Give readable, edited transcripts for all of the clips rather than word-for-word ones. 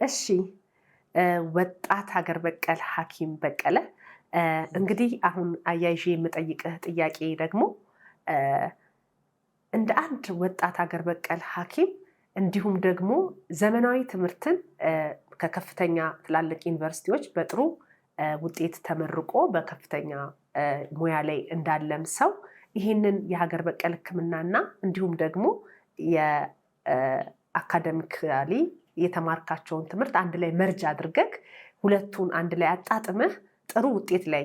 እሺ ወጣት ሀገር በቀል ሐኪም በቀለ እንግዲህ አሁን አያይዤ የምጠይቅህ ጥያቄ ደግሞ እንደ አንድ ወጣት ሀገር በቀል ሐኪም እንዲሁም ደግሞ ዘመናዊ ትምህርትን ከከፍተኛ ትላልቅ ዩኒቨርሲቲዎች በጥሩ ውጤት ተመርቆ በከፍተኛ ሙያ ላይ እንዳለም ሰው ይህንን የሀገር በቀል ሕክምናና እንዲሁም ደግሞ የአካደሚካሊ የተማርካቸውን ትምህርት አንድ ላይ መርጅ አድርገህ ሁለቱን አንድ ላይ አጣጥመህ ጥሩ ውጤት ላይ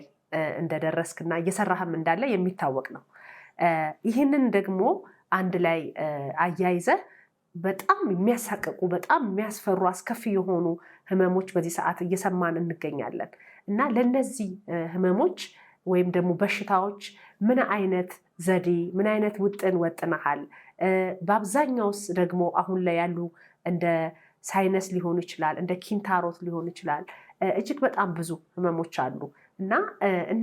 እንደደረስክና እየሰራህም እንዳለ የሚታወቅ ነው። ይህንን ደግሞ አንድ ላይ አያይዘህ በጣም የሚያሳቅቁ በጣም የሚያስፈሩ አስከፊ የሆኑ ህመሞች በዚህ ሰዓት እየሰማን እንገኛለን እና ለነዚህ ህመሞች ወይም ደግሞ በሽታዎች ምን አይነት ዘዴ ምን አይነት ውጥን ወጥነሃል? በአብዛኛውስ ደግሞ አሁን ላይ ያሉ እንደ ሳይነስ ሊሆኑ ይችላል፣ እንደ ኪንታሮት ሊሆኑ ይችላል፣ እጅግ በጣም ብዙ ህመሞች አሉ እና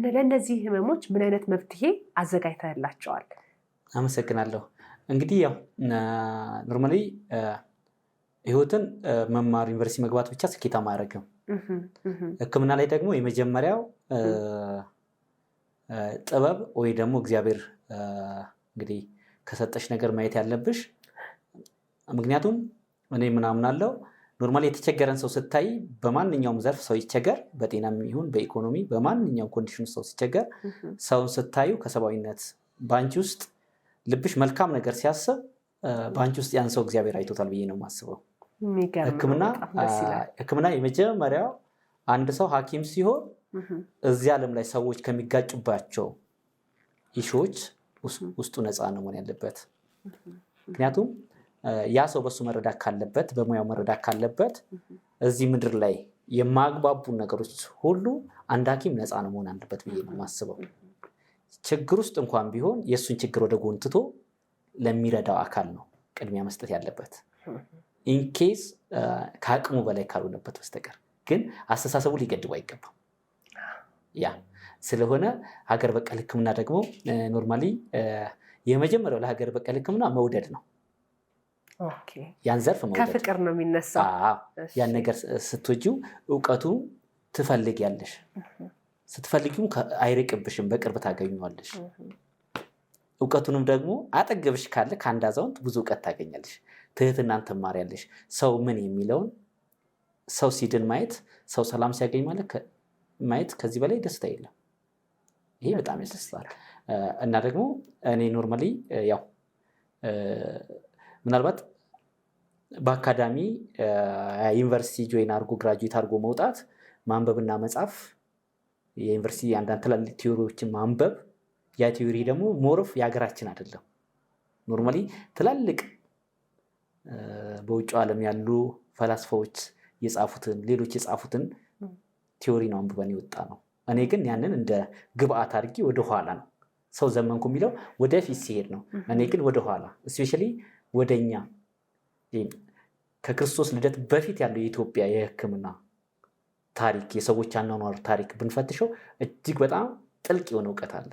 ለእነዚህ ህመሞች ምን አይነት መፍትሄ አዘጋጅተህላቸዋል? አመሰግናለሁ። እንግዲህ ያው ኖርማሊ ህይወትን መማር ዩኒቨርሲቲ መግባት ብቻ ስኬታማ አያደርግም። ህክምና ላይ ደግሞ የመጀመሪያው ጥበብ ወይ ደግሞ እግዚአብሔር እንግዲህ ከሰጠሽ ነገር ማየት ያለብሽ። ምክንያቱም እኔ ምናምን አለው ኖርማሊ የተቸገረን ሰው ስታይ በማንኛውም ዘርፍ ሰው ይቸገር፣ በጤናም ይሁን በኢኮኖሚ በማንኛውም ኮንዲሽን ሰው ሲቸገር ሰውን ስታዩ ከሰብአዊነት በአንቺ ውስጥ ልብሽ መልካም ነገር ሲያስብ በአንቺ ውስጥ ያን ሰው እግዚአብሔር አይቶታል ብዬ ነው የማስበው። ህክምና የመጀመሪያው አንድ ሰው ሐኪም ሲሆን እዚህ ዓለም ላይ ሰዎች ከሚጋጩባቸው ኢሹዎች ውስጡ ነፃ ነው መሆን ያለበት። ምክንያቱም ያ ሰው በሱ መረዳት ካለበት በሙያው መረዳት ካለበት እዚህ ምድር ላይ የማግባቡን ነገሮች ሁሉ አንድ ሐኪም ነፃ ነው መሆን አለበት ብዬ ነው የማስበው። ችግር ውስጥ እንኳን ቢሆን የእሱን ችግር ወደ ጎን ትቶ ለሚረዳው አካል ነው ቅድሚያ መስጠት ያለበት ኢንኬዝ ከአቅሙ በላይ ካልሆነበት በስተቀር ግን አስተሳሰቡ ሊገድቡ አይገባም። ያ ስለሆነ ሀገር በቀል ህክምና ደግሞ ኖርማሊ የመጀመሪያው ለሀገር በቀል ህክምና መውደድ ነው። ያን ዘርፍ መውደድ ከፍቅር ነው የሚነሳው። ያን ነገር ስትወጂው እውቀቱን ትፈልጊያለሽ፣ ስትፈልጊውም አይርቅብሽም፣ በቅርብ ታገኘዋለሽ። እውቀቱንም ደግሞ አጠገብሽ ካለ ከአንድ አዛውንት ብዙ እውቀት ታገኛለሽ። ትህትናን ትማሪያለሽ። ሰው ምን የሚለውን ሰው ሲድን ማየት፣ ሰው ሰላም ሲያገኝ ማየት ከዚህ በላይ ደስታ የለም። ይሄ በጣም ያስደስታል። እና ደግሞ እኔ ኖርማሊ ያው ምናልባት በአካዳሚ ዩኒቨርሲቲ ጆይን አድርጎ ግራጁዌት አድርጎ መውጣት ማንበብና መጻፍ የዩኒቨርሲቲ አንዳንድ ትላልቅ ቲዮሪዎችን ማንበብ ያ ቲዮሪ ደግሞ ሞሮፍ የሀገራችን አይደለም። ኖርማሊ ትላልቅ በውጭ ዓለም ያሉ ፈላስፋዎች የጻፉትን ሌሎች የጻፉትን ቲዮሪ ነው አንብበን የወጣ ነው። እኔ ግን ያንን እንደ ግብአት አድርጌ ወደኋላ ነው ሰው ዘመንኩ የሚለው ወደፊት ሲሄድ ነው። እኔ ግን ወደኋላ እስፔሻሊ ወደኛ ከክርስቶስ ልደት በፊት ያለው የኢትዮጵያ የህክምና ታሪክ የሰዎች አኗኗር ታሪክ ብንፈትሸው እጅግ በጣም ጥልቅ የሆነ እውቀት አለ።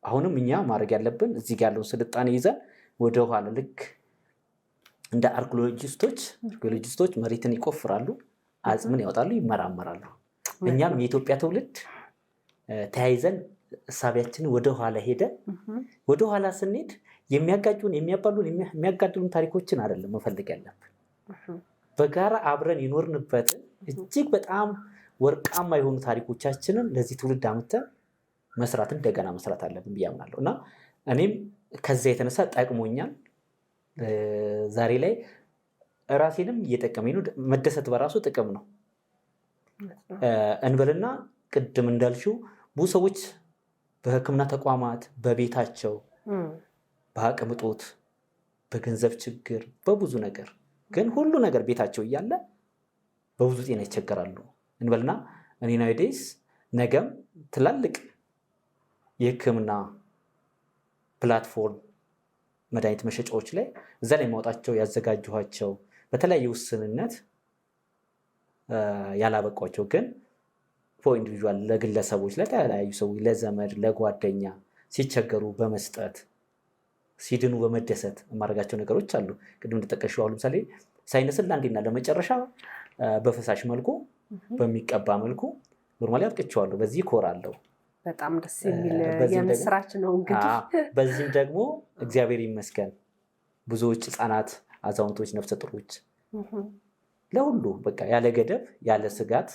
አሁንም እኛ ማድረግ ያለብን እዚህ ጋር ያለውን ስልጣኔ ይዘን ወደኋላ ልክ እንደ አርኪኦሎጂስቶች መሬትን ይቆፍራሉ፣ አጽምን ያወጣሉ፣ ይመራመራሉ። እኛም የኢትዮጵያ ትውልድ ተያይዘን እሳቢያችንን ወደኋላ ሄደን ወደኋላ ስንሄድ የሚያጋጩን የሚያጋድሉን ታሪኮችን አይደለም መፈለግ ያለብን። በጋራ አብረን የኖርንበትን እጅግ በጣም ወርቃማ የሆኑ ታሪኮቻችንን ለዚህ ትውልድ አምጥተን እንደገና መስራት አለብን ብዬ አምናለሁ። እና እኔም ከዚያ የተነሳ ጠቅሞኛል። ዛሬ ላይ ራሴንም እየጠቀመኝ ነው። መደሰት በራሱ ጥቅም ነው እንበልና ቅድም እንዳልሽው ብዙ ሰዎች በህክምና ተቋማት በቤታቸው በአቅም እጦት በገንዘብ ችግር በብዙ ነገር ግን ሁሉ ነገር ቤታቸው እያለ በብዙ ጤና ይቸገራሉ እንበልና እኔ ናይዴስ ነገም ትላልቅ የህክምና ፕላትፎርም መድኃኒት መሸጫዎች ላይ እዛ ላይ ማውጣቸው ያዘጋጀኋቸው በተለያየ ውስንነት ያላበቋቸው ግን ኢንዲቪጁዋል ለግለሰቦች ለተለያዩ ሰዎች ለዘመድ ለጓደኛ ሲቸገሩ በመስጠት ሲድኑ በመደሰት የማደርጋቸው ነገሮች አሉ። ቅድም እንደጠቀሽው አሁን ለምሳሌ ሳይነስን ለአንዴና ለመጨረሻ በፈሳሽ መልኩ በሚቀባ መልኩ ኖርማሊ አብቅቼዋለሁ። በዚህ እኮራለሁ። በጣም ደስ የሚል የምስራች ነው እንግዲህ። በዚህም ደግሞ እግዚአብሔር ይመስገን ብዙዎች ህፃናት፣ አዛውንቶች፣ ነፍሰ ጡሮች ለሁሉ በቃ ያለ ገደብ ያለ ስጋት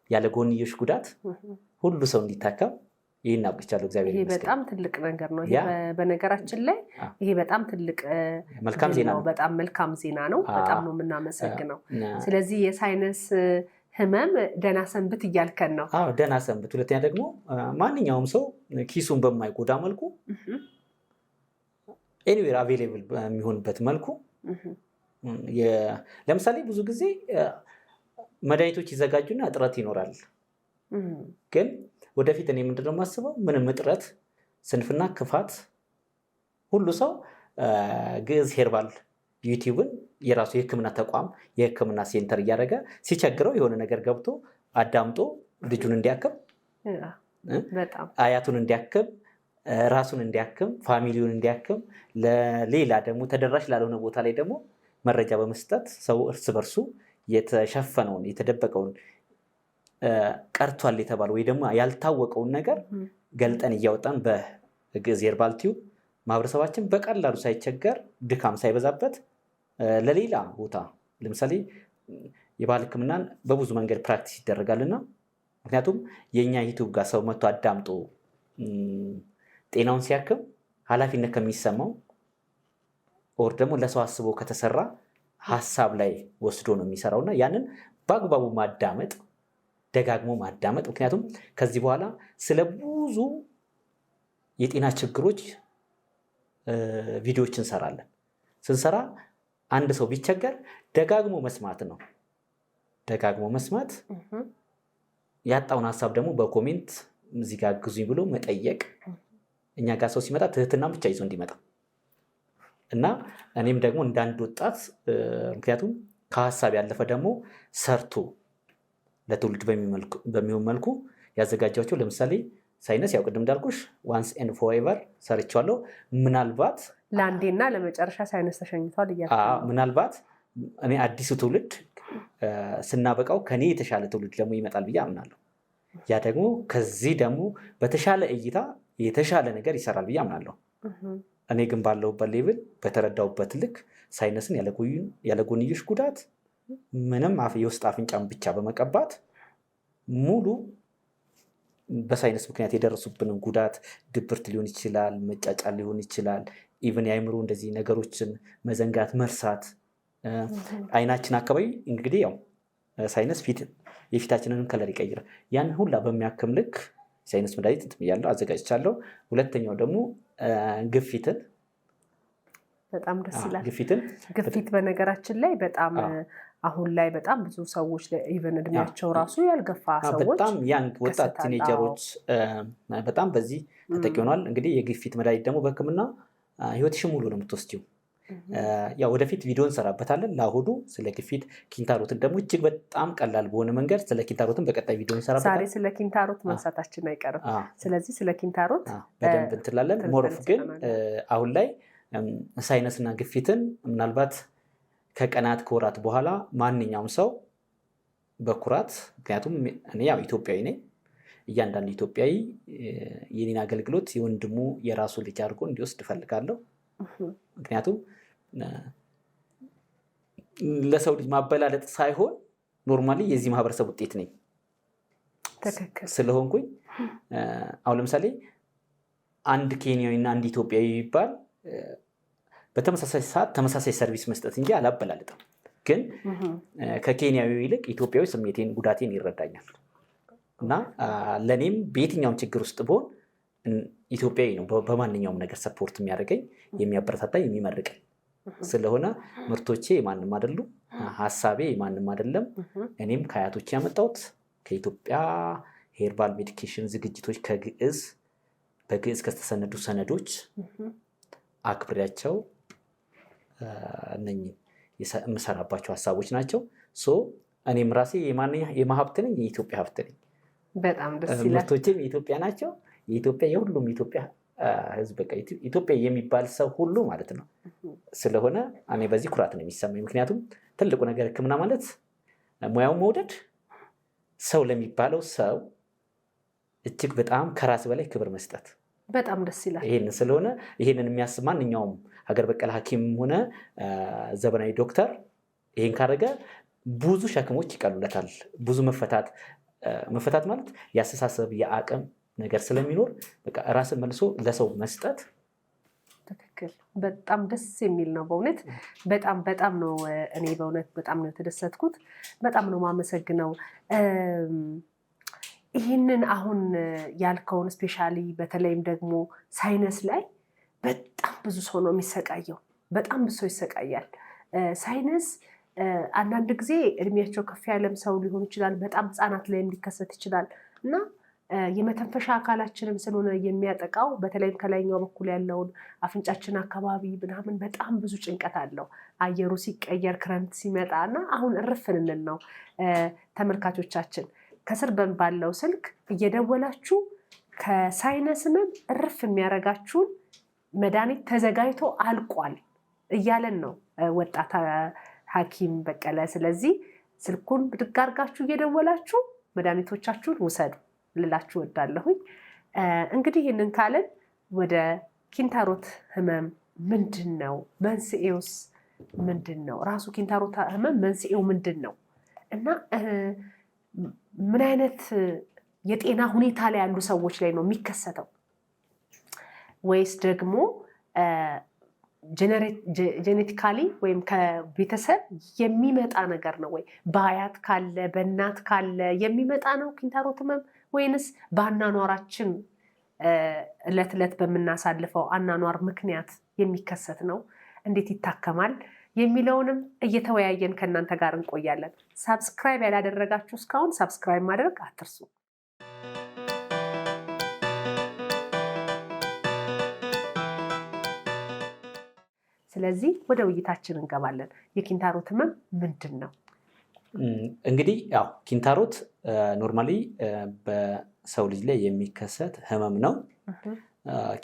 ያለ ጎንዮሽ ጉዳት ሁሉ ሰው እንዲታከም ይህን አብቅቻለሁ። እግዚአብሔር ይመስገን። በጣም ትልቅ ነገር ነው። በነገራችን ላይ ይሄ በጣም ትልቅ መልካም ዜና ነው። በጣም መልካም ዜና ነው። በጣም ነው የምናመሰግነው። ስለዚህ የሳይነስ ህመም ደህና ሰንብት እያልከን ነው። ደህና ሰንብት። ሁለተኛ ደግሞ ማንኛውም ሰው ኪሱን በማይጎዳ መልኩ ኤኒዌር አቬሌብል በሚሆንበት መልኩ ለምሳሌ ብዙ ጊዜ መድኃኒቶች ይዘጋጁና እጥረት ይኖራል። ግን ወደፊት እኔ ምንድነው የማስበው ምንም እጥረት፣ ስንፍና፣ ክፋት ሁሉ ሰው ግዕዝ ሄርባል ዩቲዩብን የራሱ የህክምና ተቋም የህክምና ሴንተር እያደረገ ሲቸግረው የሆነ ነገር ገብቶ አዳምጦ ልጁን እንዲያክም አያቱን እንዲያክም ራሱን እንዲያክም ፋሚሊውን እንዲያክም ለሌላ ደግሞ ተደራሽ ላልሆነ ቦታ ላይ ደግሞ መረጃ በመስጠት ሰው እርስ በርሱ የተሸፈነውን የተደበቀውን ቀርቷል የተባለ ወይ ደግሞ ያልታወቀውን ነገር ገልጠን እያወጣን በግዕዝ ሄርባል ቲዩብ ማህበረሰባችን በቀላሉ ሳይቸገር ድካም ሳይበዛበት ለሌላ ቦታ ለምሳሌ የባህል ህክምናን በብዙ መንገድ ፕራክቲስ ይደረጋልና ምክንያቱም የኛ ዩቲዩብ ጋር ሰው መጥቶ አዳምጦ ጤናውን ሲያክም ኃላፊነት ከሚሰማው ኦር ደግሞ ለሰው አስቦ ከተሰራ ሀሳብ ላይ ወስዶ ነው የሚሰራውና ያንን በአግባቡ ማዳመጥ ደጋግሞ ማዳመጥ። ምክንያቱም ከዚህ በኋላ ስለ ብዙ የጤና ችግሮች ቪዲዮዎች እንሰራለን። ስንሰራ አንድ ሰው ቢቸገር ደጋግሞ መስማት ነው። ደጋግሞ መስማት ያጣውን ሀሳብ ደግሞ በኮሜንት እዚህ ጋር አግዙኝ ብሎ መጠየቅ። እኛ ጋር ሰው ሲመጣ ትህትና ብቻ ይዞ እንዲመጣ እና እኔም ደግሞ እንዳንድ ወጣት ምክንያቱም ከሀሳብ ያለፈ ደግሞ ሰርቶ ለትውልድ በሚሆን መልኩ ያዘጋጃቸው ለምሳሌ ሳይነስ ያው ቅድም እንዳልኩሽ ዋንስ ኤንድ ፎሬቨር ሰርቻለሁ። ምናልባት ለአንዴና ለመጨረሻ ሳይነስ ተሸኝቷል እያልኩ ምናልባት እኔ አዲሱ ትውልድ ስናበቃው ከኔ የተሻለ ትውልድ ደግሞ ይመጣል ብዬ አምናለሁ። ያ ደግሞ ከዚህ ደግሞ በተሻለ እይታ የተሻለ ነገር ይሰራል ብዬ አምናለሁ። እኔ ግን ባለሁበት ሌብል በተረዳሁበት ልክ ሳይነስን ያለ ጎንዮሽ ጉዳት ምንም የውስጥ አፍንጫን ብቻ በመቀባት ሙሉ በሳይነስ ምክንያት የደረሱብንን ጉዳት ድብርት ሊሆን ይችላል፣ መጫጫን ሊሆን ይችላል፣ ኢቨን የአይምሮ እንደዚህ ነገሮችን መዘንጋት፣ መርሳት፣ አይናችን አካባቢ እንግዲህ ያው ሳይነስ የፊታችንን ከለር ይቀይራል። ያን ሁላ በሚያክም ልክ ሳይነስ መድኃኒት ያለው አዘጋጅቻለሁ። ሁለተኛው ደግሞ ግፊትን በጣም ደስ ይላል። ግፊት በነገራችን ላይ በጣም አሁን ላይ በጣም ብዙ ሰዎች ኢቨን እድሜያቸው ራሱ ያልገፋ ሰዎች በጣም ያንግ ወጣት ቲኔጀሮች በጣም በዚህ ተጠቂ ሆኗል። እንግዲህ የግፊት መድኃኒት ደግሞ በህክምና ህይወትሽን ሙሉ ነው የምትወስጂው። ያው ወደፊት ቪዲዮ እንሰራበታለን። ለአሁኑ ስለ ግፊት ኪንታሮትን ደግሞ እጅግ በጣም ቀላል በሆነ መንገድ ስለ ኪንታሮትን በቀጣይ ቪዲዮ እንሰራበታለን። ዛሬ ስለ ኪንታሮት ማንሳታችን አይቀርም። ስለዚህ ስለ ኪንታሮት በደንብ እንትላለን። ሞሮፍ ግን አሁን ላይ ሳይነስና ግፊትን ምናልባት ከቀናት ከወራት በኋላ ማንኛውም ሰው በኩራት ምክንያቱም እኔ ያው ኢትዮጵያዊ ነኝ። እያንዳንዱ ኢትዮጵያዊ የኔን አገልግሎት የወንድሙ የራሱ ልጅ አድርጎ እንዲወስድ እፈልጋለሁ። ምክንያቱም ለሰው ልጅ ማበላለጥ ሳይሆን ኖርማሊ የዚህ ማህበረሰብ ውጤት ነኝ ስለሆንኩኝ አሁን ለምሳሌ አንድ ኬንያዊ እና አንድ ኢትዮጵያዊ ይባል በተመሳሳይ ሰዓት ተመሳሳይ ሰርቪስ መስጠት እንጂ አላበላለጥም። ግን ከኬንያዊ ይልቅ ኢትዮጵያዊ ስሜቴን ጉዳቴን ይረዳኛል እና ለኔም በየትኛውም ችግር ውስጥ ብሆን ኢትዮጵያዊ ነው በማንኛውም ነገር ሰፖርት የሚያደርገኝ የሚያበረታታ የሚመርቀኝ ስለሆነ ምርቶቼ የማንም አይደሉም፣ ሀሳቤ የማንም አይደለም። እኔም ከአያቶቼ ያመጣሁት ከኢትዮጵያ ሄርባል ሜዲኬሽን ዝግጅቶች በግዕዝ ከተሰነዱ ሰነዶች አክብሬያቸው እነኚህ የምሰራባቸው ሀሳቦች ናቸው። እኔም ራሴ የማሀብት ነኝ፣ የኢትዮጵያ ሀብት ነኝ። በጣም ደስ ይላል። ምርቶቼም የኢትዮጵያ ናቸው። የኢትዮጵያ የሁሉም ኢትዮጵያ ህዝብ በቃ ኢትዮጵያ የሚባል ሰው ሁሉ ማለት ነው። ስለሆነ እኔ በዚህ ኩራት ነው የሚሰማኝ። ምክንያቱም ትልቁ ነገር ህክምና ማለት ሙያውን መውደድ፣ ሰው ለሚባለው ሰው እጅግ በጣም ከራስ በላይ ክብር መስጠት በጣም ደስ ይላል። ይሄንን ስለሆነ ይሄንን የሚያስብ ማንኛውም ሀገር በቀል ሐኪም ሆነ ዘመናዊ ዶክተር ይሄን ካደረገ ብዙ ሸክሞች ይቀሉለታል። ብዙ መፈታት ማለት ያስተሳሰብ የአቅም ነገር ስለሚኖር በቃ ራስን መልሶ ለሰው መስጠት ትክክል። በጣም ደስ የሚል ነው በእውነት በጣም ነው። እኔ በእውነት በጣም ነው የተደሰትኩት። በጣም ነው ማመሰግነው። ይህንን አሁን ያልከውን ስፔሻሊ በተለይም ደግሞ ሳይነስ ላይ በጣም ብዙ ሰው ነው የሚሰቃየው። በጣም ብዙ ሰው ይሰቃያል። ሳይነስ አንዳንድ ጊዜ እድሜያቸው ከፍ ያለም ሰው ሊሆን ይችላል። በጣም ህፃናት ላይም ሊከሰት ይችላል እና የመተንፈሻ አካላችንም ስለሆነ የሚያጠቃው በተለይም ከላይኛው በኩል ያለውን አፍንጫችን አካባቢ ምናምን በጣም ብዙ ጭንቀት አለው። አየሩ ሲቀየር ክረምት ሲመጣ እና አሁን እርፍ እንል ነው። ተመልካቾቻችን ከስር ባለው ስልክ እየደወላችሁ ከሳይነስ ህመም እርፍ የሚያደርጋችሁን መድኃኒት ተዘጋጅቶ አልቋል እያለን ነው ወጣት ሐኪም በቀለ። ስለዚህ ስልኩን ብድግ አድርጋችሁ እየደወላችሁ መድኃኒቶቻችሁን ውሰዱ ልላችሁ ወዳለሁኝ። እንግዲህ ይህንን ካለን ወደ ኪንታሮት ህመም ምንድን ነው? መንስኤውስ ምንድን ነው? ራሱ ኪንታሮት ህመም መንስኤው ምንድን ነው እና ምን አይነት የጤና ሁኔታ ላይ ያሉ ሰዎች ላይ ነው የሚከሰተው? ወይስ ደግሞ ጄኔቲካሊ ወይም ከቤተሰብ የሚመጣ ነገር ነው ወይ? በአያት ካለ በእናት ካለ የሚመጣ ነው ኪንታሮት ህመም ወይንስ በአናኗራችን እለት እለት በምናሳልፈው አናኗር ምክንያት የሚከሰት ነው? እንዴት ይታከማል የሚለውንም እየተወያየን ከእናንተ ጋር እንቆያለን። ሳብስክራይብ ያላደረጋችሁ እስካሁን ሳብስክራይብ ማድረግ አትርሱ። ስለዚህ ወደ ውይይታችን እንገባለን። የኪንታሮት ህመም ምንድን ነው? እንግዲህ ያው ኪንታሮት ኖርማሊ በሰው ልጅ ላይ የሚከሰት ህመም ነው።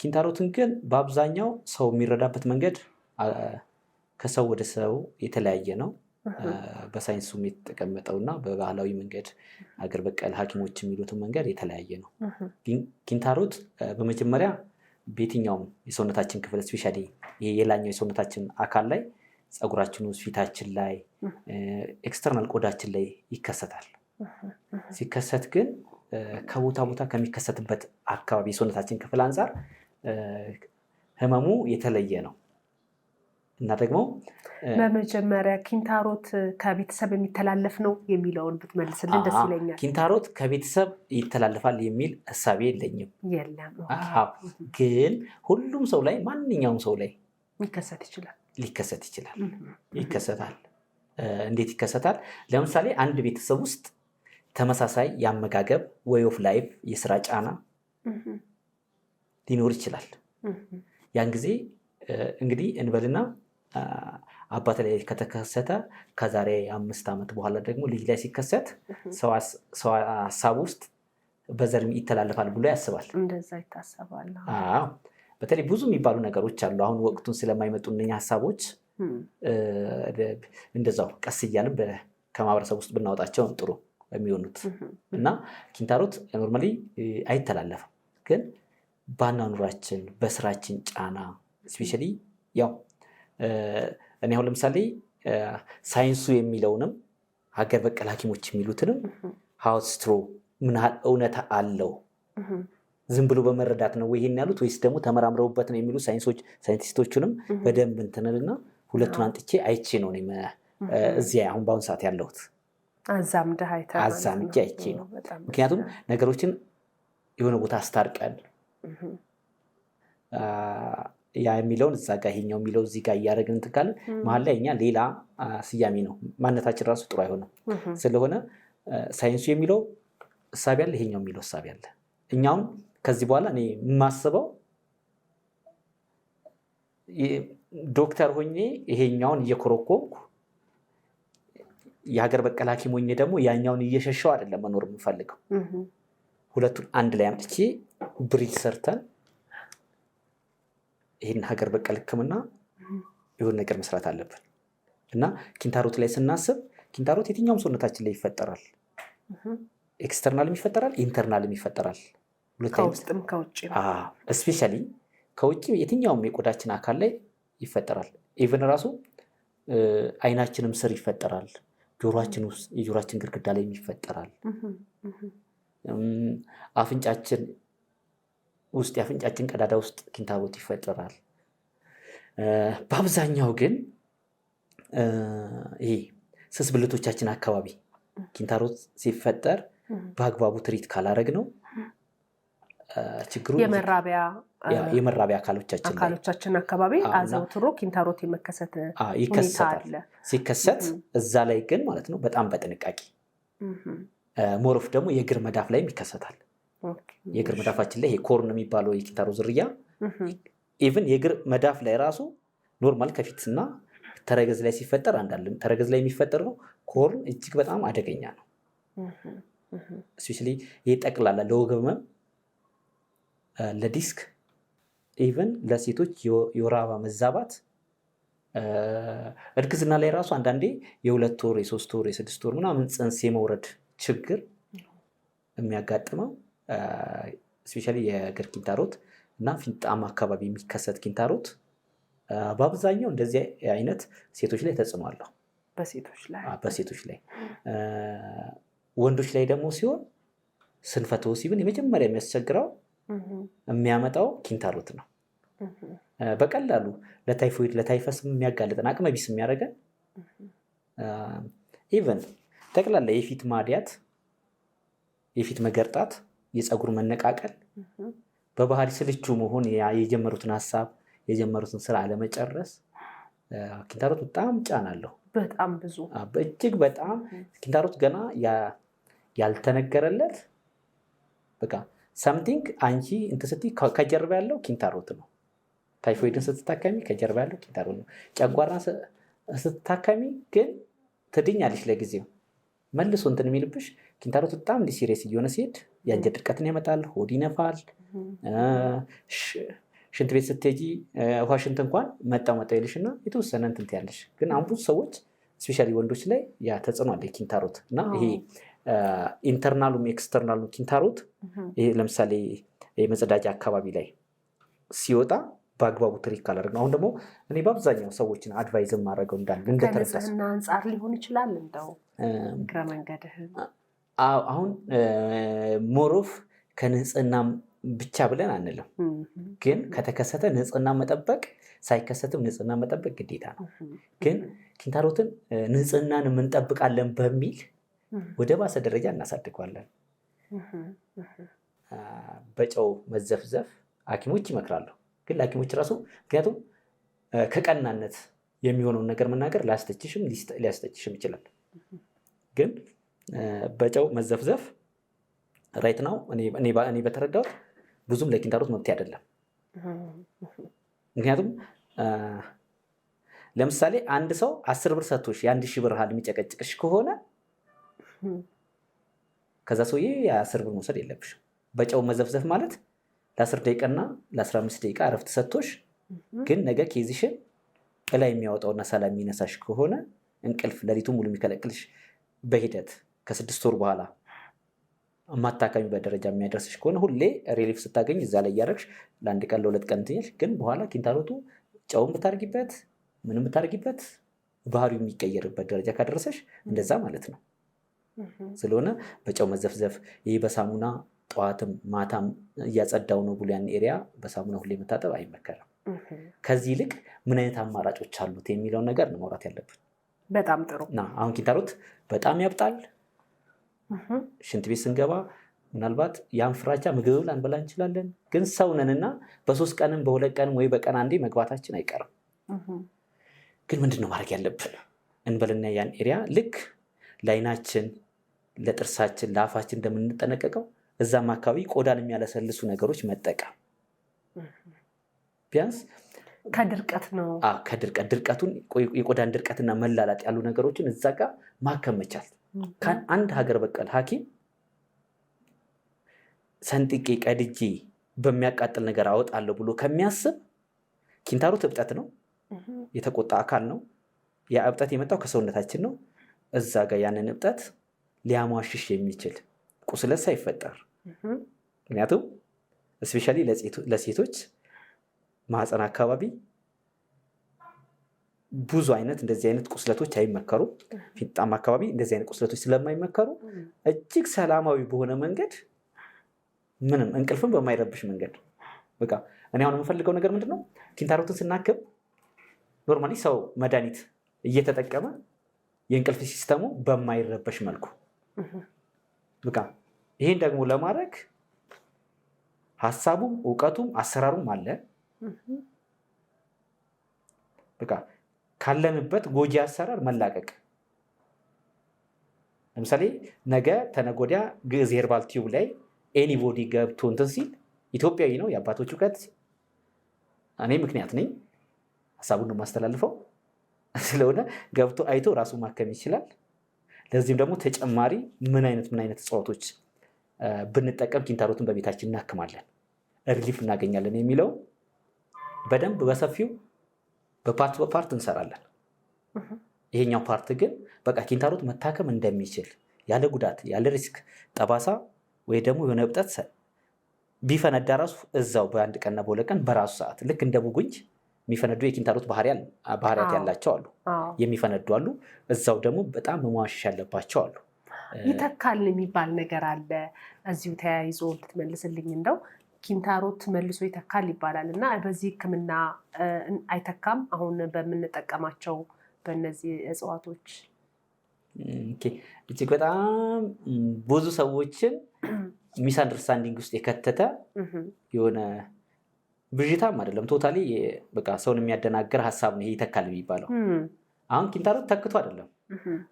ኪንታሮትን ግን በአብዛኛው ሰው የሚረዳበት መንገድ ከሰው ወደ ሰው የተለያየ ነው። በሳይንሱም የተቀመጠውና በባህላዊ መንገድ አገር በቀል ሐኪሞች የሚሉትን መንገድ የተለያየ ነው። ኪንታሮት በመጀመሪያ በየትኛውም የሰውነታችን ክፍል ስፔሻሊ ይሄ የላኛው የሰውነታችን አካል ላይ ፀጉራችን ውስጥ፣ ፊታችን ላይ፣ ኤክስተርናል ቆዳችን ላይ ይከሰታል። ሲከሰት ግን ከቦታ ቦታ ከሚከሰትበት አካባቢ የሰውነታችን ክፍል አንጻር ህመሙ የተለየ ነው እና ደግሞ በመጀመሪያ ኪንታሮት ከቤተሰብ የሚተላለፍ ነው የሚለውን ብትመልስልን ደስ ይለኛል። ኪንታሮት ከቤተሰብ ይተላለፋል የሚል ሀሳቤ የለኝም። ግን ሁሉም ሰው ላይ ማንኛውም ሰው ላይ ሊከሰት ይችላል። ይከሰታል። እንዴት ይከሰታል? ለምሳሌ አንድ ቤተሰብ ውስጥ ተመሳሳይ የአመጋገብ ወይ ኦፍ ላይፍ የስራ ጫና ሊኖር ይችላል። ያን ጊዜ እንግዲህ እንበልና አባት ላይ ከተከሰተ ከዛሬ 5 ዓመት በኋላ ደግሞ ልጅ ላይ ሲከሰት ሰው ሀሳብ ውስጥ በዘር ይተላለፋል ብሎ ያስባል። እንደዛ ይታሰባል። በተለይ ብዙ የሚባሉ ነገሮች አሉ። አሁን ወቅቱን ስለማይመጡ እነኛ ሀሳቦች እንደዛው ቀስ እያልን ከማህበረሰብ ውስጥ ብናወጣቸው ጥሩ የሚሆኑት እና ኪንታሮት ኖርማሊ አይተላለፍም። ግን በአኗኗራችን በስራችን ጫና ስፔሻሊ ያው እኔ አሁን ለምሳሌ ሳይንሱ የሚለውንም ሀገር በቀል ሐኪሞች የሚሉትንም ሃውስትሮ ምን ያህል እውነታ አለው ዝም ብሎ በመረዳት ነው ይሄን ያሉት ወይስ ደግሞ ተመራምረውበት ነው የሚሉ ሳይንቲስቶቹንም በደንብ እንትንልና ሁለቱን አንጥቼ አይቼ ነው እዚያ አሁን በአሁን ሰዓት ያለሁት አዛምጄ አይቼ ነው። ምክንያቱም ነገሮችን የሆነ ቦታ አስታርቀን ያ የሚለውን እዛ ጋር ይሄኛው የሚለው እዚህ ጋር እያደረግን እንትን ካልን መሀል ላይ እኛ ሌላ ስያሜ ነው ማንነታችን ራሱ ጥሩ አይሆንም። ስለሆነ ሳይንሱ የሚለው እሳቤ አለ፣ ይሄኛው የሚለው እሳቤ አለ። እኛውን ከዚህ በኋላ እኔ የማስበው ዶክተር ሆኜ ይሄኛውን እየኮረኮምኩ የሀገር በቀል ሐኪም ሆኜ ደግሞ ያኛውን እየሸሸው አይደለም መኖር የምፈልገው። ሁለቱን አንድ ላይ አምጥቼ ብሪጅ ሰርተን ይህን ሀገር በቀል ህክምና የሆነ ነገር መስራት አለብን እና ኪንታሮት ላይ ስናስብ ኪንታሮት የትኛውም ሰውነታችን ላይ ይፈጠራል። ኤክስተርናልም ይፈጠራል፣ ኢንተርናልም ይፈጠራል። ከውስጥም ከውጭ እስፔሻሊ ከውጭ የትኛውም የቆዳችን አካል ላይ ይፈጠራል። ኢቨን ራሱ አይናችንም ስር ይፈጠራል፣ ጆሮአችን ውስጥ የጆሮአችን ግድግዳ ላይ ይፈጠራል፣ አፍንጫችን ውስጥ የአፍንጫችን ቀዳዳ ውስጥ ኪንታሮት ይፈጠራል። በአብዛኛው ግን ይሄ ስስ ብልቶቻችን አካባቢ ኪንታሮት ሲፈጠር በአግባቡ ትሪት ካላረግ ነው ችግሩ የመራቢያ አካሎቻችን አካባቢ አዘውትሮ ኪንታሮት የመከሰት ይከሰታል። ሲከሰት እዛ ላይ ግን ማለት ነው በጣም በጥንቃቄ ሞሮፍ ደግሞ የእግር መዳፍ ላይም ይከሰታል። የእግር መዳፋችን ላይ ኮርን የሚባለው የኪንታሮት ዝርያ ኢቭን የእግር መዳፍ ላይ ራሱ ኖርማል ከፊትና ተረገዝ ላይ ሲፈጠር አንዳለም ተረገዝ ላይ የሚፈጠር ነው። ኮርን እጅግ በጣም አደገኛ ነው። ስፔሻሊ ይሄ ጠቅላላ ለወገብ ህመም፣ ለዲስክ፣ ኢቭን ለሴቶች የወር አበባ መዛባት፣ እርግዝና ላይ ራሱ አንዳንዴ የ2 ወር የ3 ወር የ6 ወር ምናምን ፅንስ የመውረድ ችግር የሚያጋጥመው ስፔሻሊ የእግር ኪንታሮት እና ፊንጣማ አካባቢ የሚከሰት ኪንታሮት በአብዛኛው እንደዚህ አይነት ሴቶች ላይ ተጽዕኖ አለው። በሴቶች ላይ ወንዶች ላይ ደግሞ ሲሆን ስንፈተ ወሲብን የመጀመሪያ የሚያስቸግረው የሚያመጣው ኪንታሮት ነው። በቀላሉ ለታይፎይድ ለታይፈስ የሚያጋልጠን አቅመ ቢስ የሚያደርገን ኢቨን ጠቅላላ የፊት ማዲያት፣ የፊት መገርጣት፣ የፀጉር መነቃቀል፣ በባህሪ ስልቹ መሆን፣ የጀመሩትን ሀሳብ የጀመሩትን ስራ አለመጨረስ ኪንታሮት በጣም ጫና አለው። በጣም ብዙ እጅግ በጣም ኪንታሮት ገና ያልተነገረለት በቃ ሳምቲንግ አንቺ ስትይ ከጀርባ ያለው ኪንታሮት ነው። ታይፎይድን ስትታከሚ ከጀርባ ያለው ኪንታሮት ነው። ጨጓራን ስትታከሚ ግን ትድኛለሽ ለጊዜው፣ መልሶ እንትን የሚልብሽ ኪንታሮት በጣም እንዲህ ሲሪየስ እየሆነ ሲሄድ የአንጀት ድርቀትን ያመጣል፣ ሆድ ይነፋል። ሽንት ቤት ስትሄጂ ውሃ ሽንት እንኳን መጣው ይልሽና የተወሰነ እንትን ትያለሽ። ግን አሁን ብዙ ሰዎች ስፔሻሊ ወንዶች ላይ ያ ተጽዕኖ አለ ኪንታሮት እና ይሄ ኢንተርናሉም ኤክስተርናሉ ኪንታሮት ይሄ ለምሳሌ የመጸዳጃ አካባቢ ላይ ሲወጣ በአግባቡ ትሪት ካላደረግን፣ አሁን ደግሞ እኔ በአብዛኛው ሰዎችን አድቫይዝ ማድረገው ከንጽህና አንጻር ሊሆን ይችላል እንደው እግረ መንገድህ አሁን ሞሮፍ ከንጽህና ብቻ ብለን አንልም። ግን ከተከሰተ ንጽህና መጠበቅ፣ ሳይከሰትም ንጽህና መጠበቅ ግዴታ ነው። ግን ኪንታሮትን ንጽህናን የምንጠብቃለን በሚል ወደ ባሰ ደረጃ እናሳድገዋለን። በጨው መዘፍዘፍ ሐኪሞች ይመክራሉ። ግን ለሐኪሞች ራሱ ምክንያቱም ከቀናነት የሚሆነውን ነገር መናገር ሊያስተችሽም ይችላል። ግን በጨው መዘፍዘፍ ራይት ነው እኔ በተረዳሁት ብዙም ለኪንታሮት መብት አይደለም። ምክንያቱም ለምሳሌ አንድ ሰው 10 ብር ሰጥቶሽ የ1000 ብር ያህል የሚጨቀጭቅሽ ከሆነ ከዛ ሰውዬ የ10 ብር መውሰድ የለብሽም። በጨው መዘፍዘፍ ማለት ለ10 ደቂቃና ለ15 ደቂቃ እረፍት ሰጥቶሽ ግን ነገ ኬዝሽን እላይ የሚያወጣውና ሰላም የሚነሳሽ ከሆነ እንቅልፍ ሌሊቱን ሙሉ የሚከለክልሽ በሂደት ከ6 ወር በኋላ ማታከሚበት ደረጃ የሚያደርስሽ ከሆነ ሁሌ ሪሊፍ ስታገኝ እዛ ላይ እያደረግሽ ለ1 ቀን ለ2 ቀን ትኛሽ። ግን በኋላ ኪንታሮቱ ጨውን ብታርጊበት ምንም ብታርጊበት ባህሪው የሚቀየርበት ደረጃ ካደረሰሽ እንደዛ ማለት ነው። ስለሆነ በጨው መዘፍዘፍ ይህ በሳሙና ጠዋትም ማታም እያጸዳው ነው ብሎ ያን ኤሪያ በሳሙና ሁሌ መታጠብ አይመከርም። ከዚህ ይልቅ ምን አይነት አማራጮች አሉት የሚለውን ነገር ነው ማውራት ያለብን። በጣም ጥሩ። አሁን ኪንታሮት በጣም ያብጣል። ሽንት ቤት ስንገባ ምናልባት ያን ፍራቻ ምግብ ላንበላ እንችላለን። ግን ሰው ነንና በ3 ቀንም በ2 ቀንም ወይ በቀን አንዴ መግባታችን አይቀርም። ግን ምንድን ነው ማድረግ ያለብን እንበልና ያን ኤሪያ ልክ ለዓይናችን፣ ለጥርሳችን፣ ለአፋችን እንደምንጠነቀቀው እዛም አካባቢ ቆዳን የሚያለሰልሱ ነገሮች መጠቀም ቢያንስ ከድርቀት ነው ድርቀቱን የቆዳን ድርቀትና መላላጥ ያሉ ነገሮችን እዛ ጋር ማከም መቻል። አንድ ሀገር በቀል ሐኪም ሰንጥቄ ቀድጄ በሚያቃጥል ነገር አወጣለሁ ብሎ ከሚያስብ ኪንታሮት እብጠት ነው፣ የተቆጣ አካል ነው። ያ እብጠት የመጣው ከሰውነታችን ነው። እዛ ጋር ያንን እብጠት ሊያሟሽሽ የሚችል ቁስለት ሳይፈጠር፣ ምክንያቱም እስፔሻሊ ለሴቶች ማህፀን አካባቢ ብዙ አይነት እንደዚህ አይነት ቁስለቶች አይመከሩም። ፊንጣም አካባቢ እንደዚህ አይነት ቁስለቶች ስለማይመከሩ እጅግ ሰላማዊ በሆነ መንገድ ምንም እንቅልፍን በማይረብሽ መንገድ በቃ እኔ አሁን የምፈልገው ነገር ምንድነው? ኪንታሮትን ስናክም ኖርማሊ ሰው መድኃኒት እየተጠቀመ የእንቅልፍ ሲስተሙ በማይረበሽ መልኩ በቃ ይሄን ደግሞ ለማድረግ ሀሳቡም እውቀቱም አሰራሩም አለ። በቃ ካለንበት ጎጂ አሰራር መላቀቅ። ለምሳሌ ነገ ተነጎዲያ ግዕዝ ሄርባል ቲዩብ ላይ ኤኒቦዲ ገብቶ እንትን ሲል ኢትዮጵያዊ ነው የአባቶች እውቀት እኔ ምክንያት ነኝ ሀሳቡን ነው ማስተላልፈው ስለሆነ ገብቶ አይቶ ራሱ ማከም ይችላል። ለዚህም ደግሞ ተጨማሪ ምን አይነት እጽዋቶች ብንጠቀም ኪንታሮትን በቤታችን እናክማለን ሪሊፍ እናገኛለን የሚለው በደንብ በሰፊው በፓርት እንሰራለን። ይሄኛው ፓርት ግን በቃ ኪንታሮት መታከም እንደሚችል ያለ ጉዳት ያለ ሪስክ ጠባሳ ወይ ደግሞ የሆነ እብጠት ቢፈነዳ ራሱ እዛው በአንድ ቀንና በሁለት ቀን በራሱ ሰዓት ልክ እንደ ቡጉንጅ የሚፈነዱ የኪንታሮት ባህሪያት ያላቸው አሉ፣ የሚፈነዱ አሉ። እዛው ደግሞ በጣም መሟሸሽ ያለባቸው አሉ። ይተካል የሚባል ነገር አለ። እዚሁ ተያይዞ ልትመልስልኝ እንደው ኪንታሮት መልሶ ይተካል ይባላል እና በዚህ ሕክምና አይተካም? አሁን በምንጠቀማቸው በእነዚህ እጽዋቶች እጅግ በጣም ብዙ ሰዎችን ሚስ አንደርስታንዲንግ ውስጥ የከተተ የሆነ ብዥታም አይደለም፣ ቶታሊ በቃ ሰውን የሚያደናገር ሀሳብ ነው ይሄ ይተካል የሚባለው። አሁን ኪንታሮት ተክቶ አይደለም።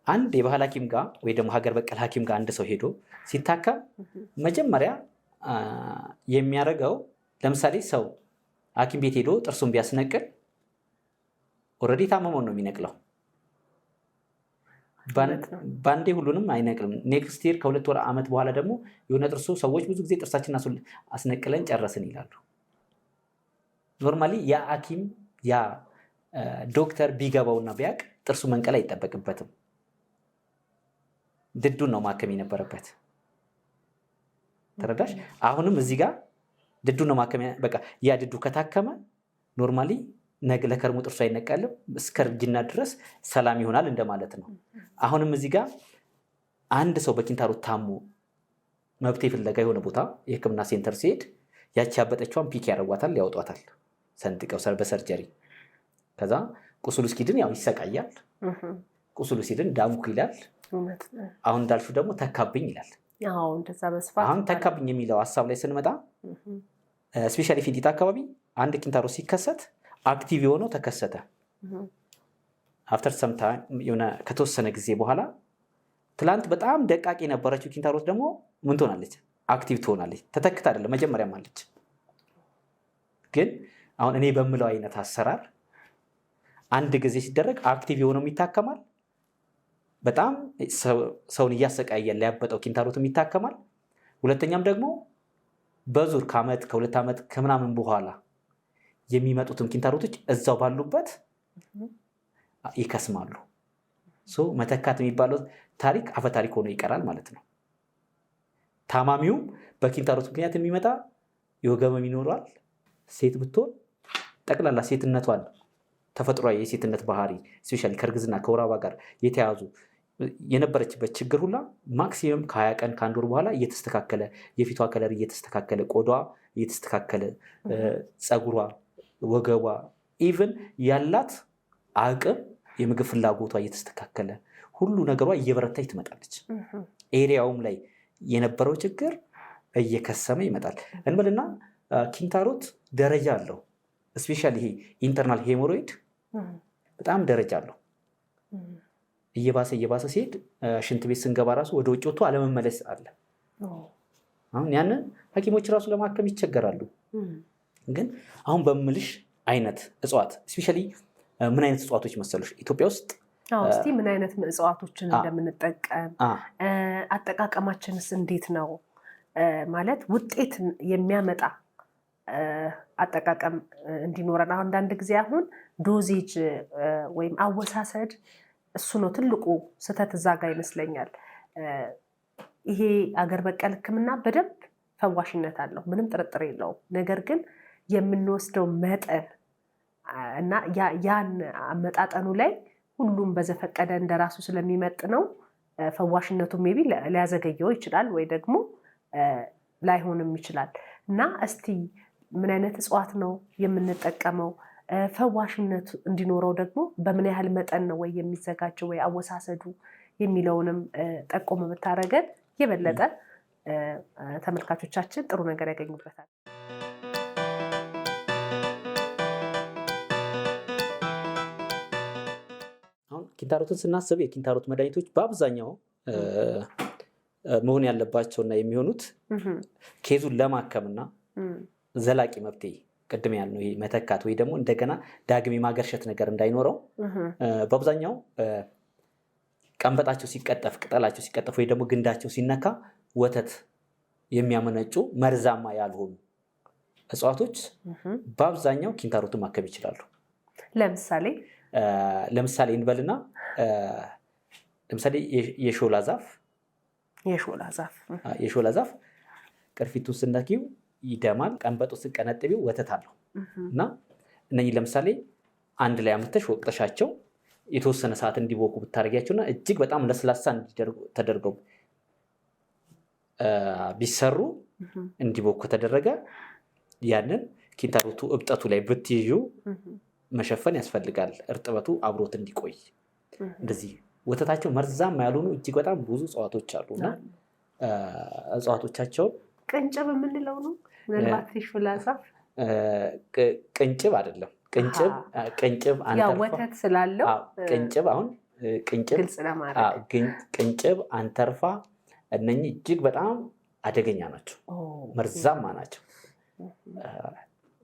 አንድ የባህል ሐኪም ጋር ወይ ደግሞ ሀገር በቀል ሐኪም ጋር አንድ ሰው ሄዶ ሲታከም መጀመሪያ የሚያደርገው ለምሳሌ ሰው ሐኪም ቤት ሄዶ ጥርሱን ቢያስነቅል ኦልሬዲ ታመመውን ነው የሚነቅለው። ባንዴ ሁሉንም አይነቅልም። ኔክስት ይር ከሁለት ወር ዓመት በኋላ ደግሞ የሆነ ጥርሱ ሰዎች ብዙ ጊዜ ጥርሳችን አስነቅለን ጨረስን ይላሉ። ኖርማሊ ያ ሐኪም ያ ዶክተር ቢገባውና ቢያቅ ጥርሱ መንቀል አይጠበቅበትም። ድዱን ነው ማከም የነበረበት። ተረዳሽ? አሁንም እዚህ ጋር ድዱን ነው ማከም በቃ ያ ድዱ ከታከመ ኖርማሊ ነገ ለከርሙ ጥርሱ አይነቀልም፣ እስከ እርጅና ድረስ ሰላም ይሆናል እንደማለት ነው። አሁንም እዚህ ጋር አንድ ሰው በኪንታሮት ታሞ መብቴ ፍለጋ የሆነ ቦታ የሕክምና ሴንተር ሲሄድ ያቺ ያበጠችዋን ፒክ ያደርጓታል፣ ያወጧታል ሰንጥቀው በሰርጀሪ። ከዛ ቁስሉ እስኪድን ያው ይሰቃያል። ቁስሉ ሲድን ዳንኩ ይላል። አሁን እንዳልሹ ደግሞ ተካብኝ ይላል። አሁን ተካብኝ የሚለው ሀሳብ ላይ ስንመጣ ስፔሻሊ ፊንጢጣ አካባቢ አንድ ኪንታሮት ሲከሰት አክቲቭ የሆነው ተከሰተ። አፍተር ሰምታ የሆነ ከተወሰነ ጊዜ በኋላ ትላንት በጣም ደቃቂ የነበረችው ኪንታሮት ደግሞ ምን ትሆናለች? አክቲቭ ትሆናለች። ተተክታ አይደለም መጀመሪያም አለች። ግን አሁን እኔ በምለው አይነት አሰራር አንድ ጊዜ ሲደረግ አክቲቭ የሆነው ይታከማል። በጣም ሰውን እያሰቃየ ያበጠው ኪንታሮትም ይታከማል። ሁለተኛም ደግሞ በዙር ከዓመት ከሁለት ዓመት ከምናምን በኋላ የሚመጡትም ኪንታሮቶች እዛው ባሉበት ይከስማሉ። መተካት የሚባለው ታሪክ አፈ ታሪክ ሆኖ ይቀራል ማለት ነው። ታማሚውም በኪንታሮት ምክንያት የሚመጣ የወገመም ይኖረዋል። ሴት ብትሆን ጠቅላላ ሴትነቷን ተፈጥሯዊ የሴትነት ባህሪ ስፔሻሊ ከእርግዝና ከወር አበባ ጋር የተያዙ የነበረችበት ችግር ሁላ ማክሲመም ከ20 ቀን ከአንድ ወር በኋላ እየተስተካከለ የፊቷ ከለር እየተስተካከለ ቆዳዋ እየተስተካከለ ፀጉሯ ወገቧ ኢቭን ያላት አቅም የምግብ ፍላጎቷ እየተስተካከለ ሁሉ ነገሯ እየበረታች ትመጣለች። ኤሪያውም ላይ የነበረው ችግር እየከሰመ ይመጣል እንበልና ኪንታሮት ደረጃ አለው። ስፔሻሊ ይሄ ኢንተርናል ሄሞሮይድ በጣም ደረጃ አለው። እየባሰ ሲሄድ ሽንት ቤት ስንገባ ራሱ ወደ ውጭ ወጥቶ አለመመለስ አለ። አሁን ያንን ሐኪሞች ራሱ ለማከም ይቸገራሉ። ግን አሁን በምልሽ አይነት እጽዋት ስፔሻሊ ምን አይነት እጽዋቶች መሰሉሽ ኢትዮጵያ ውስጥ እስቲ ምን አይነት እጽዋቶችን እንደምንጠቀም አጠቃቀማችንስ እንዴት ነው ማለት ውጤት የሚያመጣ አጠቃቀም እንዲኖረን። አንዳንድ ጊዜ አሁን ዶዜጅ ወይም አወሳሰድ እሱ ነው ትልቁ ስህተት እዛ ጋር ይመስለኛል። ይሄ አገር በቀል ሕክምና በደንብ ፈዋሽነት አለው፣ ምንም ጥርጥር የለውም። ነገር ግን የምንወስደው መጠን እና ያን አመጣጠኑ ላይ ሁሉም በዘፈቀደ እንደራሱ ስለሚመጥነው ፈዋሽነቱ ሜቢ ሊያዘገየው ይችላል ወይ ደግሞ ላይሆንም ይችላል። እና እስቲ ምን አይነት እጽዋት ነው የምንጠቀመው፣ ፈዋሽነት እንዲኖረው ደግሞ በምን ያህል መጠን ነው ወይ የሚዘጋጀው ወይ አወሳሰዱ የሚለውንም ጠቆም ብታደርገን የበለጠ ተመልካቾቻችን ጥሩ ነገር ያገኙበታል። አሁን ኪንታሮትን ስናስብ የኪንታሮት መድኃኒቶች በአብዛኛው መሆን ያለባቸውና የሚሆኑት ኬዙን ለማከምና ዘላቂ መፍትሄ ቅድም ያልነው ይሄ መተካት ወይ ደግሞ እንደገና ዳግም የማገርሸት ነገር እንዳይኖረው በአብዛኛው ቀንበጣቸው ሲቀጠፍ፣ ቅጠላቸው ሲቀጠፍ ወይ ደግሞ ግንዳቸው ሲነካ ወተት የሚያመነጩ መርዛማ ያልሆኑ እጽዋቶች በአብዛኛው ኪንታሮትን ማከም ይችላሉ። ለምሳሌ እንበልና ለምሳሌ የሾላ ዛፍ ቅርፊቱን ስነኪው ይደማል፣ ቀንበጡ ስንቀነጥቢው ወተት አለው እና እነኚህ ለምሳሌ አንድ ላይ አምጥተሽ ወቅጠሻቸው የተወሰነ ሰዓት እንዲቦኩ ብታደርጊያቸውና እጅግ በጣም ለስላሳ ተደርገው ቢሰሩ እንዲቦኩ ተደረገ ያንን ኪንታሮቱ እብጠቱ ላይ ብትይዡ መሸፈን ያስፈልጋል፣ እርጥበቱ አብሮት እንዲቆይ። እንደዚህ ወተታቸው መርዛማ ያልሆኑ እጅግ በጣም ብዙ እጽዋቶች አሉና እጽዋቶቻቸው ቅንጭብ የምንለው ነው። ምናልባት የሾላ ዛፍ ቅንጭብ አይደለም። ቅንጭብ ወተት ስላለው ቅንጭብ አሁን ቅንጭብ አንተርፋ እነኚህ እጅግ በጣም አደገኛ ናቸው፣ መርዛማ ናቸው።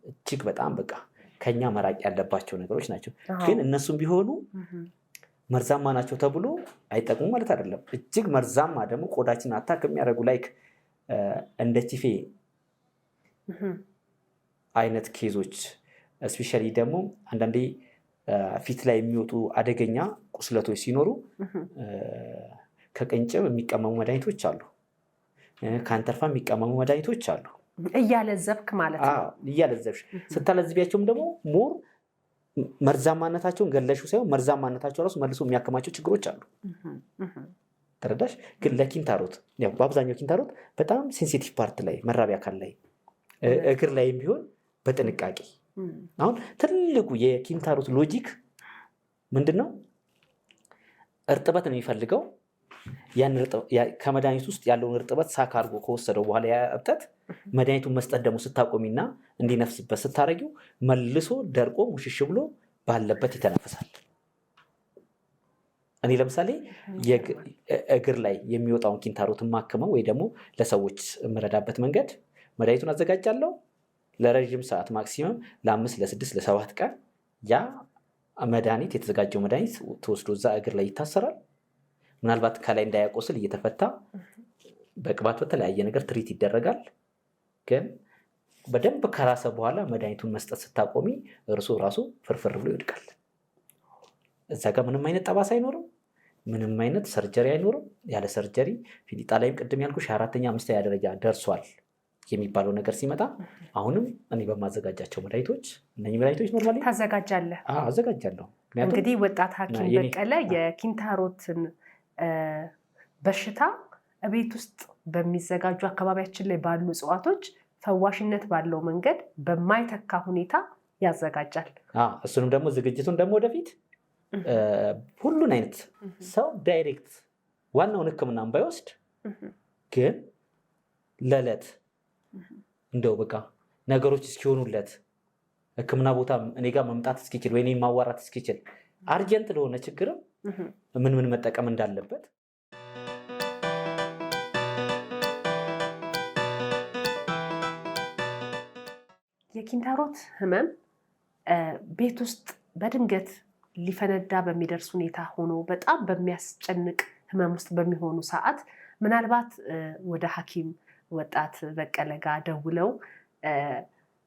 እጅግ በጣም በቃ ከኛ መራቅ ያለባቸው ነገሮች ናቸው። ግን እነሱም ቢሆኑ መርዛማ ናቸው ተብሎ አይጠቅሙም ማለት አይደለም። እጅግ መርዛማ ደግሞ ቆዳችን አታክ የሚያደርጉ ላይክ እንደ ቲፌ አይነት ኬዞች እስፔሻሊ ደግሞ አንዳንዴ ፊት ላይ የሚወጡ አደገኛ ቁስለቶች ሲኖሩ ከቅንጭብ የሚቀመሙ መድኃኒቶች አሉ፣ ከአንተርፋ የሚቀመሙ መድኃኒቶች አሉ። እያለዘብክ ማለት ነው። እያለዘብሽ ስታለዝቢያቸውም ደግሞ ሞር መርዛማነታቸውን ገለሹ ሳይሆን መርዛማነታቸው ራሱ መልሶ የሚያከማቸው ችግሮች አሉ። ተረዳሽ? ግን ለኪንታሮት በአብዛኛው ኪንታሮት በጣም ሴንሲቲቭ ፓርት ላይ መራቢያ አካል ላይ እግር ላይ ቢሆን በጥንቃቄ አሁን ትልቁ የኪንታሮት ሎጂክ ምንድነው? እርጥበት ነው የሚፈልገው። ከመድኃኒት ውስጥ ያለውን እርጥበት ሳክ አድርጎ ከወሰደው በኋላ ያ እብጠት መድኃኒቱን መስጠት ደግሞ ስታቆሚና እንዲነፍስበት ስታረጊው መልሶ ደርቆ ሙሽሽ ብሎ ባለበት ይተነፍሳል። እኔ ለምሳሌ እግር ላይ የሚወጣውን ኪንታሮትን ማከመው ወይ ደግሞ ለሰዎች የምረዳበት መንገድ መድኃኒቱን አዘጋጃለሁ። ለረዥም ሰዓት ማክሲመም ለ5 ለ6 ለ7 ቀን ያ መድኃኒት የተዘጋጀው መድኃኒት ተወስዶ እዛ እግር ላይ ይታሰራል። ምናልባት ከላይ እንዳያቆስል እየተፈታ በቅባት በተለያየ ነገር ትሪት ይደረጋል። ግን በደንብ ከራሰ በኋላ መድኃኒቱን መስጠት ስታቆሚ እርሱ ራሱ ፍርፍር ብሎ ይወድቃል። እዛ ጋር ምንም አይነት ጠባሳ አይኖርም፣ ምንም አይነት ሰርጀሪ አይኖርም። ያለ ሰርጀሪ ፊሊጣ ላይም ቅድም ያልኩሽ 4ኛ 5ኛ ደረጃ ደርሷል የሚባለው ነገር ሲመጣ አሁንም እኔ በማዘጋጃቸው መድኃኒቶች እነኚህ መድኃኒቶች ኖርማሊ ታዘጋጃለህ? አዘጋጃለሁ። እንግዲህ ወጣት ሐኪም በቀለ የኪንታሮትን በሽታ ቤት ውስጥ በሚዘጋጁ አካባቢያችን ላይ ባሉ እጽዋቶች ፈዋሽነት ባለው መንገድ በማይተካ ሁኔታ ያዘጋጃል። እሱንም ደግሞ ዝግጅቱን ደግሞ ወደፊት ሁሉን አይነት ሰው ዳይሬክት ዋናውን ሕክምናን ባይወስድ ግን ለዕለት እንደው በቃ ነገሮች እስኪሆኑለት ሕክምና ቦታ እኔ ጋር መምጣት እስኪችል ወይ እኔን ማዋራት እስኪችል አርጀንት ለሆነ ችግርም ምን መጠቀም እንዳለበት የኪንታሮት ህመም ቤት ውስጥ በድንገት ሊፈነዳ በሚደርስ ሁኔታ ሆኖ በጣም በሚያስጨንቅ ህመም ውስጥ በሚሆኑ ሰዓት ምናልባት ወደ ሐኪም ወጣት በቀለ ጋር ደውለው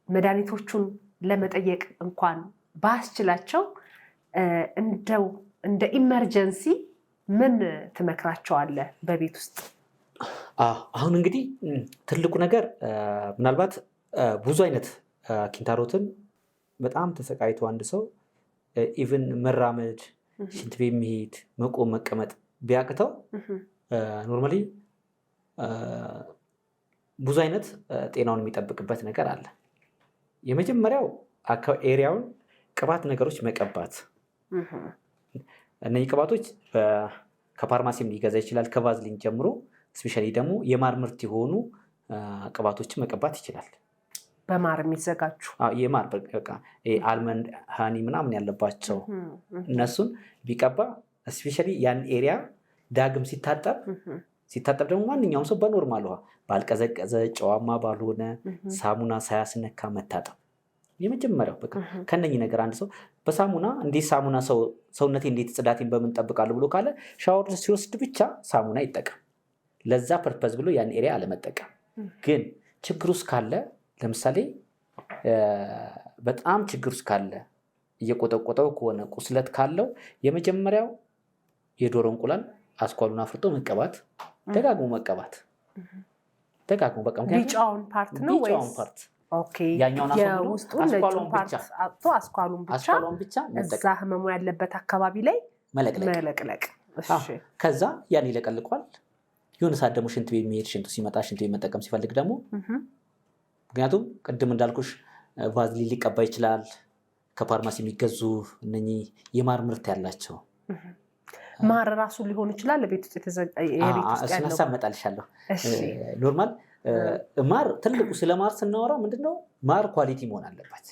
መድኃኒቶቹን ለመጠየቅ እንኳን ባስችላቸው እንደው እንደ ኢመርጀንሲ ምን ትመክራቸዋለህ በቤት ውስጥ? አሁን እንግዲህ ትልቁ ነገር ምናልባት ብዙ አይነት ኪንታሮትን በጣም ተሰቃይቶ አንድ ሰው ኢቭን መራመድ፣ ሽንት ቤት መሄድ፣ መቆም መቀመጥ ቢያቅተው ኖርማሊ ብዙ አይነት ጤናውን የሚጠብቅበት ነገር አለ። የመጀመሪያው ኤሪያውን ቅባት ነገሮች መቀባት። እነዚህ ቅባቶች ከፋርማሲም ሊገዛ ይችላል፣ ከቫዝሊን ጀምሮ ስፔሻሊ ደግሞ የማር ምርት የሆኑ ቅባቶችን መቀባት ይችላል። በማር የሚዘጋጁ የማር አልመንድ ሃኒ ምናምን ያለባቸው እነሱን ቢቀባ ስፔሻሊ ያን ኤሪያ ዳግም ሲታጠብ ደግሞ ማንኛውም ሰው በኖርማል ውሃ ባልቀዘቀዘ ጨዋማ ባልሆነ ሳሙና ሳያስነካ መታጠብ የመጀመሪያው። በቃ ከነኚህ ነገር አንድ ሰው በሳሙና እንዴት ሳሙና ሰውነቴ እንዴት ጽዳቴን በምን ጠብቃለሁ ብሎ ካለ ሻወር ሲወስድ ብቻ ሳሙና ይጠቀም። ለዛ ፐርፐዝ ብሎ ያን ኤሪያ አለመጠቀም። ግን ችግር ውስጥ ካለ ለምሳሌ በጣም ችግር ውስጥ ካለ እየቆጠቆጠው ከሆነ ቁስለት ካለው የመጀመሪያው የዶሮ እንቁላል አስኳሉን አፍርጦ መቀባት፣ ደጋግሞ መቀባት። ደጋግሞ በቃ ቢጫውን ፓርት ነው ወይስ ፓርት? ኦኬ ያኛውን አስኳሉን ብቻ እዛ ህመሙ ያለበት አካባቢ ላይ መለቅለቅ። እሺ ከዛ ያን ይለቀልቋል። የሆነ ሰዓት ደግሞ ሽንት ቤት የሚሄድ ሽንቱ ሲመጣ ሽንት ቤት መጠቀም ሲፈልግ ደግሞ ምክንያቱም ቅድም እንዳልኩሽ ቫዝሊን ሊቀባ ይችላል። ከፋርማሲ የሚገዙ እነኚህ የማር ምርት ያላቸው ማር ራሱ ሊሆን ይችላል። ቤት ውስጥ እሱን መጣልሻለሁ። ኖርማል ማር ትልቁ ስለ ማር ስናወራ ምንድነው ማር ኳሊቲ መሆን አለበት።